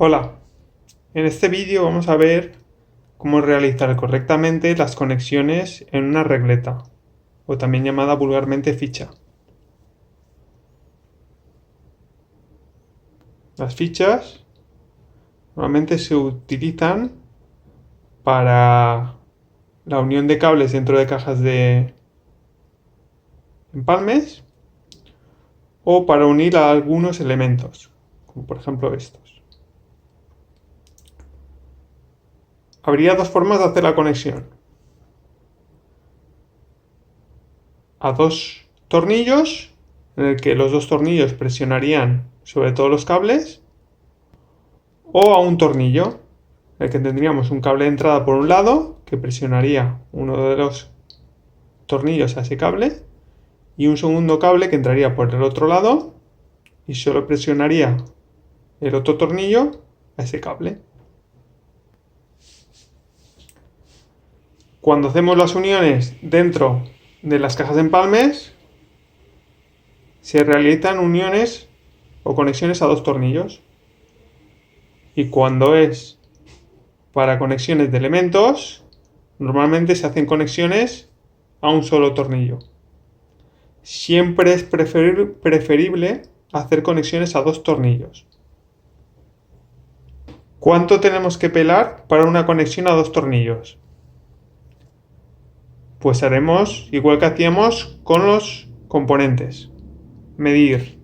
Hola, en este vídeo vamos a ver cómo realizar correctamente las conexiones en una regleta, o también llamada vulgarmente ficha. Las fichas normalmente se utilizan para la unión de cables dentro de cajas de empalmes o para unir a algunos elementos, como por ejemplo estos. Habría dos formas de hacer la conexión. A dos tornillos, en el que los dos tornillos presionarían sobre todos los cables, o a un tornillo, en el que tendríamos un cable de entrada por un lado, que presionaría uno de los tornillos a ese cable, y un segundo cable que entraría por el otro lado y solo presionaría el otro tornillo a ese cable. Cuando hacemos las uniones dentro de las cajas de empalmes, se realizan uniones o conexiones a dos tornillos. Y cuando es para conexiones de elementos, normalmente se hacen conexiones a un solo tornillo. Siempre es preferible hacer conexiones a dos tornillos. ¿Cuánto tenemos que pelar para una conexión a dos tornillos? Pues haremos igual que hacíamos con los componentes. Medir.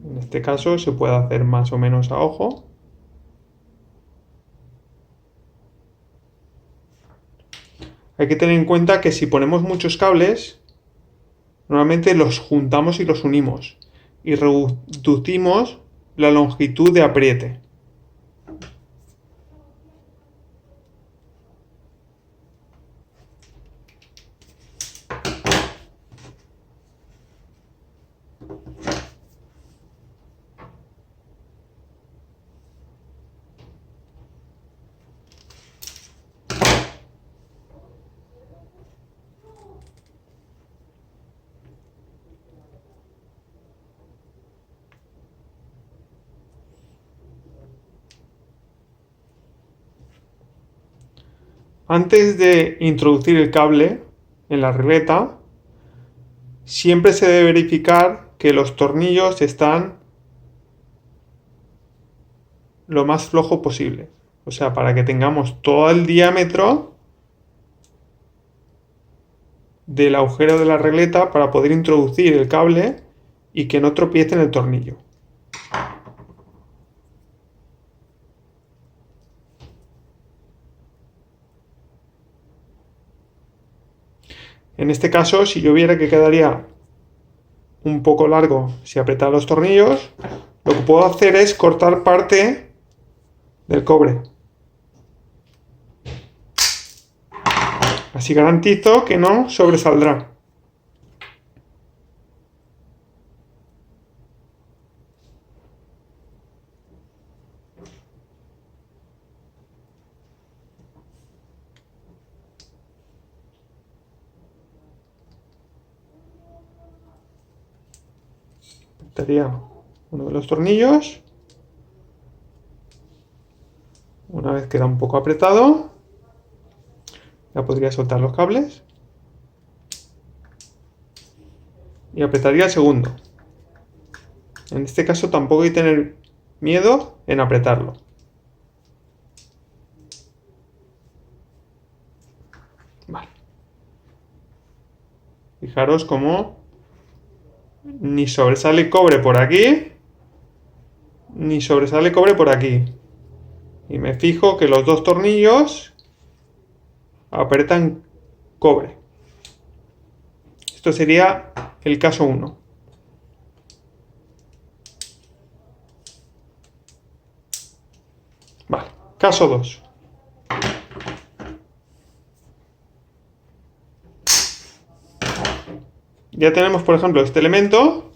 En este caso se puede hacer más o menos a ojo. Hay que tener en cuenta que si ponemos muchos cables, normalmente los juntamos y los unimos y reducimos la longitud de apriete. Antes de introducir el cable en la regleta, siempre se debe verificar que los tornillos están lo más flojo posible. O sea, para que tengamos todo el diámetro del agujero de la regleta para poder introducir el cable y que no tropiece en el tornillo. En este caso, si yo viera que quedaría un poco largo si apretara los tornillos, lo que puedo hacer es cortar parte del cobre. Así garantizo que no sobresaldrá. Apretaría uno de los tornillos. Una vez queda un poco apretado, ya podría soltar los cables. Y apretaría el segundo. En este caso tampoco hay que tener miedo en apretarlo. Vale. Fijaros cómo ni sobresale cobre por aquí, ni sobresale cobre por aquí. Y me fijo que los dos tornillos apretan cobre. Esto sería el caso 1. Vale, caso 2. Ya tenemos, por ejemplo, este elemento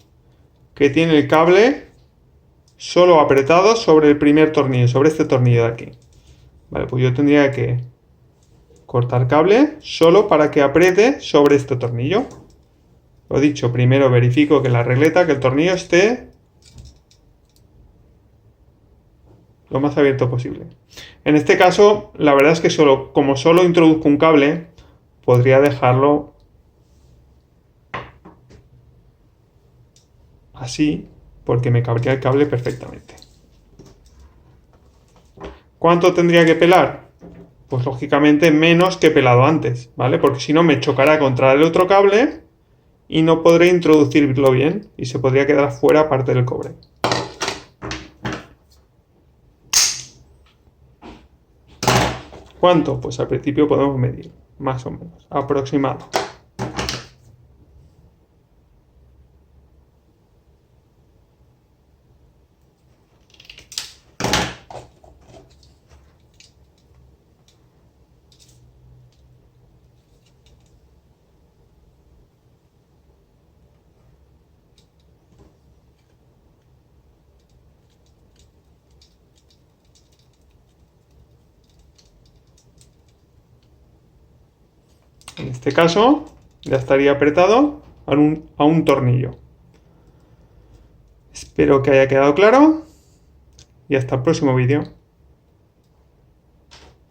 que tiene el cable solo apretado sobre el primer tornillo, sobre este tornillo de aquí. Vale, pues yo tendría que cortar cable solo para que apriete sobre este tornillo. Lo dicho, primero verifico que la regleta, que el tornillo esté lo más abierto posible. En este caso, la verdad es que como solo introduzco un cable, podría dejarlo así, porque me cabría el cable perfectamente. ¿Cuánto tendría que pelar? Pues lógicamente menos que pelado antes, ¿vale? Porque si no me chocará contra el otro cable y no podré introducirlo bien y se podría quedar fuera parte del cobre. ¿Cuánto? Pues al principio podemos medir, más o menos, aproximado. En este caso, ya estaría apretado a un tornillo. Espero que haya quedado claro y hasta el próximo vídeo.